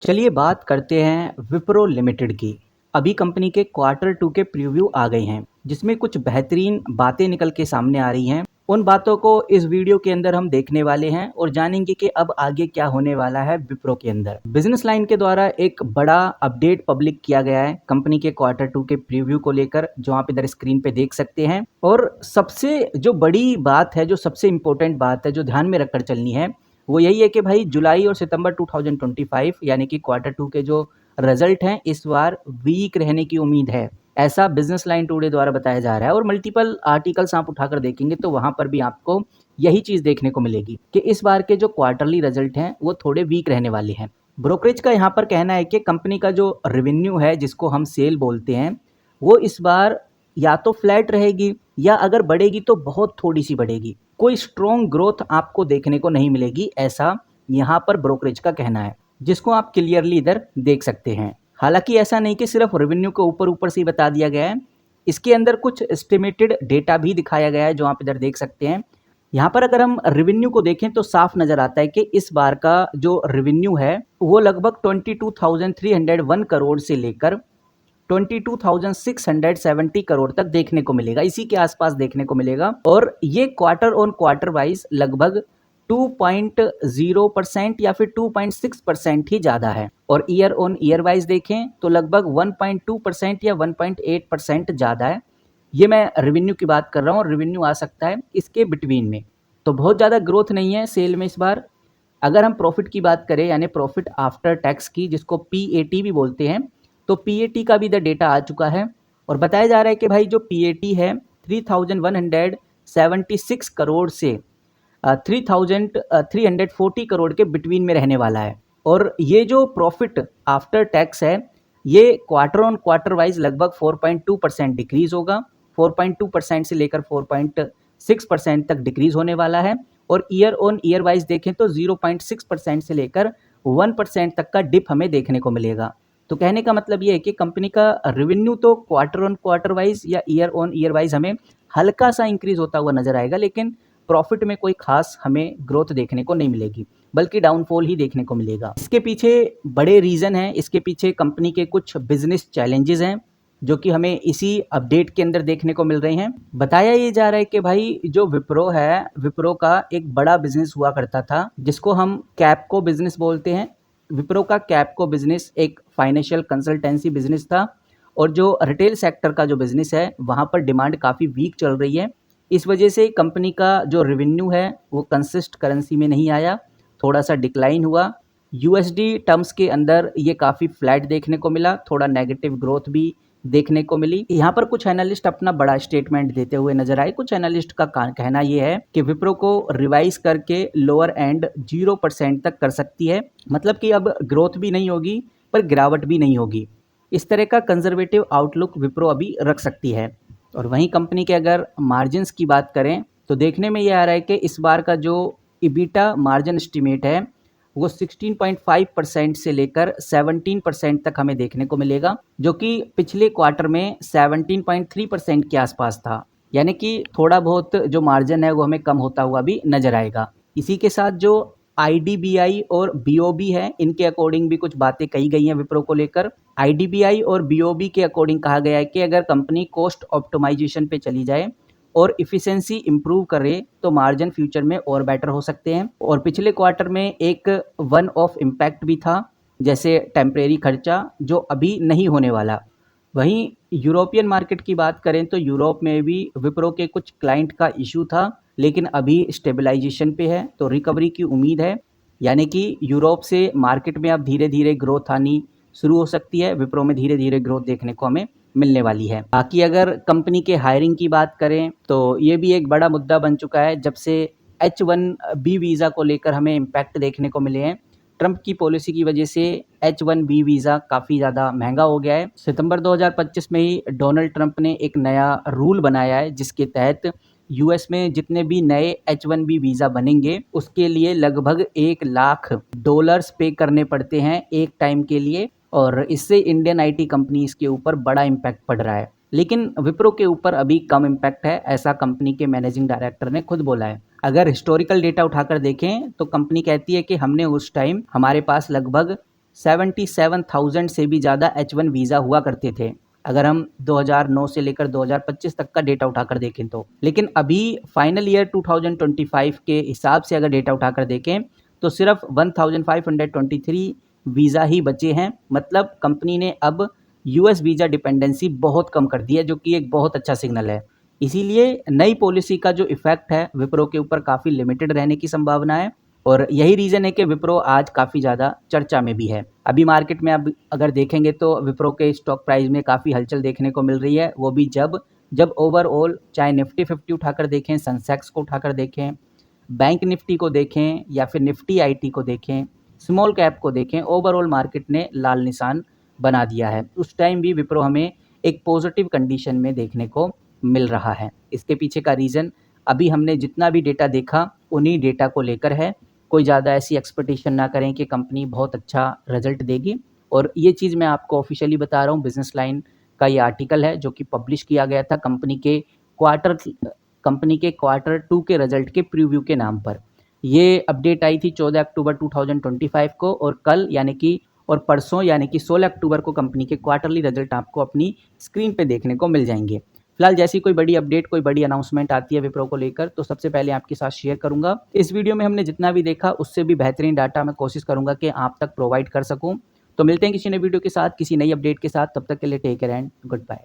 चलिए बात करते हैं विप्रो लिमिटेड की। अभी कंपनी के क्वार्टर टू के प्रीव्यू आ गए हैं, जिसमें कुछ बेहतरीन बातें निकल के सामने आ रही हैं। उन बातों को इस वीडियो के अंदर हम देखने वाले हैं और जानेंगे कि अब आगे क्या होने वाला है विप्रो के अंदर। बिजनेस लाइन के द्वारा एक बड़ा अपडेट पब्लिक किया गया है कंपनी के क्वार्टर टू के प्रीव्यू को लेकर, जो आप इधर स्क्रीन पे देख सकते हैं। और सबसे जो बड़ी बात है, जो सबसे इंपॉर्टेंट बात है, जो ध्यान में रखकर चलनी है, वो यही है कि भाई जुलाई और सितंबर 2025 यानी कि क्वार्टर टू के जो रिजल्ट हैं इस बार वीक रहने की उम्मीद है, ऐसा बिजनेस लाइन टुडे द्वारा बताया जा रहा है। और मल्टीपल आर्टिकल्स आप उठाकर देखेंगे तो वहां पर भी आपको यही चीज देखने को मिलेगी कि इस बार के जो क्वार्टरली रिजल्ट हैं वो थोड़े वीक रहने वाले हैं। ब्रोकरेज का यहाँ पर कहना है कि कंपनी का जो रेवेन्यू है, जिसको हम सेल बोलते हैं, वो इस बार या तो फ्लैट रहेगी या अगर बढ़ेगी तो बहुत थोड़ी सी बढ़ेगी। कोई स्ट्रॉन्ग ग्रोथ आपको देखने को नहीं मिलेगी, ऐसा यहाँ पर ब्रोकरेज का कहना है, जिसको आप क्लियरली इधर देख सकते हैं। हालांकि ऐसा नहीं कि सिर्फ रेवेन्यू को ऊपर ऊपर से ही बता दिया गया है, इसके अंदर कुछ एस्टिमेटेड डेटा भी दिखाया गया है, जो आप इधर देख सकते हैं। यहाँ पर अगर हम रेवेन्यू को देखें तो साफ नजर आता है कि इस बार का जो रेवेन्यू है वो लगभग 22,301 करोड़ से लेकर 22,670 करोड़ तक देखने को मिलेगा, इसी के आसपास देखने को मिलेगा। और ये क्वार्टर ऑन क्वार्टर वाइज लगभग 2.0% या फिर 2.6% ही ज़्यादा है। और ईयर ऑन ईयर वाइज देखें तो लगभग 1.2% या 1.8% ज़्यादा है। ये मैं रेवेन्यू की बात कर रहा हूँ और रेवेन्यू आ सकता है इसके बिटवीन में, तो बहुत ज़्यादा ग्रोथ नहीं है सेल में इस बार। अगर हम प्रॉफिट की बात करें, यानी प्रॉफिट आफ्टर टैक्स की, जिसको पीएटी भी बोलते हैं, तो पीएटी का भी इधर डेटा आ चुका है और बताया जा रहा है कि भाई जो पीएटी है 3,176 करोड़ से 3,340 करोड़ के बिटवीन में रहने वाला है। और ये जो प्रॉफिट आफ्टर टैक्स है ये क्वार्टर ऑन क्वार्टर वाइज लगभग 4.2% डिक्रीज होगा, 4.2% से लेकर 4.6% तक डिक्रीज होने वाला है। और ईयर ऑन ईयर वाइज देखें तो 0.6% से लेकर 1% तक का डिप हमें देखने को मिलेगा। तो कहने का मतलब ये है कि कंपनी का रेवेन्यू तो क्वार्टर ऑन क्वार्टर वाइज या ईयर ऑन ईयर वाइज हमें हल्का सा इंक्रीज होता हुआ नजर आएगा, लेकिन प्रॉफिट में कोई खास हमें ग्रोथ देखने को नहीं मिलेगी, बल्कि डाउनफॉल ही देखने को मिलेगा। इसके पीछे बड़े रीजन हैं, इसके पीछे कंपनी के कुछ बिजनेस चैलेंजेस हैं जो कि हमें इसी अपडेट के अंदर देखने को मिल रहे हैं। बताया ये जा रहा है कि भाई जो विप्रो है, विप्रो का एक बड़ा बिजनेस हुआ करता था जिसको हम कैपको बिजनेस बोलते हैं। विप्रो का कैपको बिजनेस एक फाइनेंशियल कंसल्टेंसी बिजनेस था और जो रिटेल सेक्टर का जो बिजनेस है वहाँ पर डिमांड काफ़ी वीक चल रही है। इस वजह से कंपनी का जो रेवेन्यू है वो कंसिस्ट करेंसी में नहीं आया, थोड़ा सा डिक्लाइन हुआ। यूएसडी टर्म्स के अंदर ये काफ़ी फ्लैट देखने को मिला, थोड़ा नेगेटिव ग्रोथ भी देखने को मिली। यहाँ पर कुछ एनालिस्ट अपना बड़ा स्टेटमेंट देते हुए नजर आए। कुछ एनालिस्ट का कहना यह है कि विप्रो को रिवाइज करके लोअर एंड 0% तक कर सकती है, मतलब कि अब ग्रोथ भी नहीं होगी पर गिरावट भी नहीं होगी। इस तरह का कंजर्वेटिव आउटलुक विप्रो अभी रख सकती है। और वहीं कंपनी के अगर मार्जिन्स की बात करें तो देखने में ये आ रहा है कि इस बार का जो इबिटा मार्जिन एस्टिमेट है वो 16.5% से लेकर 17% तक हमें देखने को मिलेगा, जो कि पिछले क्वार्टर में 17.3% के आसपास था। यानी कि थोड़ा बहुत जो मार्जिन है वो हमें कम होता हुआ भी नजर आएगा। इसी के साथ जो आईडीबीआई और बीओबी है, इनके अकॉर्डिंग भी कुछ बातें कही गई हैं विप्रो को लेकर। आईडीबीआई और बीओबी के अकॉर्डिंग कहा गया है कि अगर कंपनी कॉस्ट ऑप्टिमाइजेशन पे चली जाए और इफिशिएंसी इंप्रूव करे तो मार्जिन फ्यूचर में और बेटर हो सकते हैं। और पिछले क्वार्टर में एक वन ऑफ इम्पैक्ट भी था, जैसे टेम्परेरी खर्चा, जो अभी नहीं होने वाला। वहीं यूरोपियन मार्केट की बात करें तो यूरोप में भी विप्रो के कुछ क्लाइंट का इशू था, लेकिन अभी स्टेबलाइजेशन पे है, तो रिकवरी की उम्मीद है। यानी कि यूरोप से मार्केट में अब धीरे धीरे ग्रोथ आनी शुरू हो सकती है, विप्रो में धीरे धीरे ग्रोथ देखने को हमें मिलने वाली है। बाकी अगर कंपनी के हायरिंग की बात करें तो ये भी एक बड़ा मुद्दा बन चुका है, जब से H1B वीज़ा को लेकर हमें इम्पैक्ट देखने को मिले हैं। ट्रंप की पॉलिसी की वजह से H1B वीज़ा काफ़ी ज़्यादा महंगा हो गया है। सितंबर 2025 में ही डोनाल्ड ट्रंप ने एक नया रूल बनाया है, जिसके तहत यूएस में जितने भी नए H1B वीज़ा बनेंगे उसके लिए लगभग $1 लाख पे करने पड़ते हैं एक टाइम के लिए। और इससे इंडियन आईटी कंपनीज के ऊपर बड़ा इम्पैक्ट पड़ रहा है, लेकिन विप्रो के ऊपर अभी कम इम्पैक्ट है, ऐसा कंपनी के मैनेजिंग डायरेक्टर ने खुद बोला है। अगर हिस्टोरिकल डेटा उठाकर देखें तो कंपनी कहती है कि हमने उस टाइम हमारे पास लगभग 77,000 से भी ज़्यादा H1 वीज़ा हुआ करते थे, अगर हम 2009 से लेकर 2025 तक का डेटा उठाकर देखें तो। लेकिन अभी फाइनल ईयर 2025 के हिसाब से अगर डेटा उठाकर देखें तो सिर्फ 1523 वीज़ा ही बचे हैं। मतलब कंपनी ने अब यूएस वीज़ा डिपेंडेंसी बहुत कम कर दी है, जो कि एक बहुत अच्छा सिग्नल है। इसीलिए नई पॉलिसी का जो इफेक्ट है विप्रो के ऊपर काफ़ी लिमिटेड रहने की संभावना है, और यही रीज़न है कि विप्रो आज काफ़ी ज़्यादा चर्चा में भी है। अभी मार्केट में अब अगर देखेंगे तो विप्रो के स्टॉक प्राइस में काफ़ी हलचल देखने को मिल रही है, वो भी जब ओवरऑल चाहे निफ्टी 50 उठाकर देखें, सेंसेक्स को उठाकर देखें, बैंक निफ्टी को देखें या फिर निफ्टी आईटी को देखें, स्मॉल कैप को देखें, ओवरऑल मार्केट ने लाल निशान बना दिया है। उस टाइम भी विप्रो हमें एक पॉजिटिव कंडीशन में देखने को मिल रहा है। इसके पीछे का रीज़न अभी हमने जितना भी डेटा देखा उन्हीं डेटा को लेकर है। कोई ज़्यादा ऐसी एक्सपेक्टेशन ना करें कि कंपनी बहुत अच्छा रिजल्ट देगी, और ये चीज़ मैं आपको ऑफिशियली बता रहा हूँ। बिजनेस लाइन का ये आर्टिकल है जो कि पब्लिश किया गया था कंपनी के क्वार्टर 2 के रिजल्ट के प्रीव्यू के नाम पर। ये अपडेट आई थी 14 अक्टूबर 2025 को, और कल यानी कि और परसों यानी कि 16 अक्टूबर को कंपनी के क्वार्टरली रिजल्ट आपको अपनी स्क्रीन पे देखने को मिल जाएंगे। फिलहाल जैसी कोई बड़ी अपडेट, कोई बड़ी अनाउंसमेंट आती है विप्रो को लेकर तो सबसे पहले आपके साथ शेयर करूंगा। इस वीडियो में हमने जितना भी देखा उससे भी बेहतरीन डाटा मैं कोशिश करूंगा कि आप तक प्रोवाइड कर सकूं। तो मिलते हैं किसी नई वीडियो के साथ, किसी नई अपडेट के साथ। तब तक के लिए take care and good bye.